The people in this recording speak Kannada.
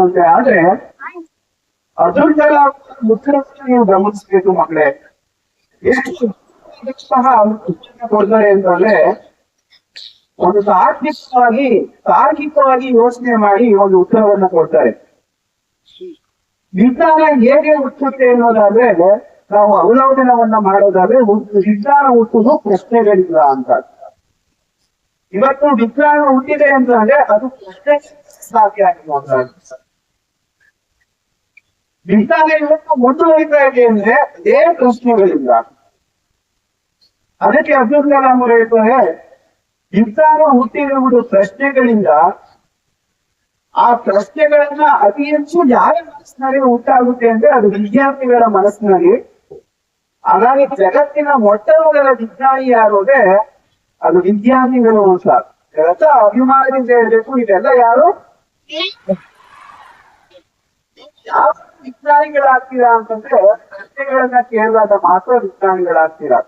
ಉಂಟಂತೆ. ಆದ್ರೆ ಅದನ್ನೆಲ್ಲ ಮುಖ್ಯವಾಗಿ ನೀವು ಗಮನಿಸ್ಬೇಕು ಮಕ್ಕಳೇ. ಎಷ್ಟು ಸಹ ಕೊಡ್ತಾರೆ ಅಂತಂದ್ರೆ ಒಂದು ತಾರ್ಕಿಕವಾಗಿ ಯೋಚನೆ ಮಾಡಿ ಒಂದು ಉತ್ತರವನ್ನ ಕೊಡ್ತಾರೆ. ವಿಜ್ಞಾನ ಹೇಗೆ ಹುಟ್ಟುತ್ತೆ ಅನ್ನೋದಾದ್ರೆ ನಾವು ಅವಲೋಕನವನ್ನ ಮಾಡೋದಾದ್ರೆ ವಿಜ್ಞಾನ ಹುಟ್ಟುವುದು ಪ್ರಶ್ನೆಗಳಿಲ್ಲ ಅಂತ. ಇವತ್ತು ವಿಜ್ಞಾನ ಹುಟ್ಟಿದೆ ಅಂತಂದ್ರೆ ಅದು ಪ್ರಶ್ನೆ ಸಾಧ್ಯ ಆಗಿರುವಂತ. ವಿಜ್ಞಾನ ಇವತ್ತು ಮುಂದುವರಿತಾ ಇದೆ ಅಂದ್ರೆ ಅದೇ ಪ್ರಶ್ನೆಗಳಿಲ್ಲ. ಅದಕ್ಕೆ ಅಬ್ದುಲ್ ಕಲಾಂ ಅವರು ಹೇಳ್ತಾರೆ, ವಿಜ್ಞಾನ ಹುಟ್ಟಿರುವುದು ಪ್ರಶ್ನೆಗಳಿಂದ. ಆ ಪ್ರಶ್ನೆಗಳನ್ನ ಅತಿ ಹೆಚ್ಚು ಯಾರ ಮನಸ್ಸಿನಲ್ಲಿ ಉಂಟಾಗುತ್ತೆ ಅಂದ್ರೆ ಅದು ವಿದ್ಯಾರ್ಥಿಗಳ ಮನಸ್ಸಿನಲ್ಲಿ. ಹಾಗಾಗಿ ಜಗತ್ತಿನ ಮೊಟ್ಟ ಮೊದಲ ವಿಜ್ಞಾನಿ ಯಾರು ಅಂದ್ರೆ ಅದು ವಿದ್ಯಾರ್ಥಿಗಳು ಸರ್. ಎಲ್ಲ ಅಭಿಮಾನದಿಂದ ಹೇಳ್ಬೇಕು, ಇದೆಲ್ಲ ಯಾರು ಯಾವ ವಿಜ್ಞಾನಿಗಳಾಗ್ತೀರಾ ಅಂತಂದ್ರೆ ಪ್ರಶ್ನೆಗಳನ್ನ ಕೇಳಿದಾಗ ಮಾತ್ರ ವಿಜ್ಞಾನಿಗಳಾಗ್ತೀರಾ.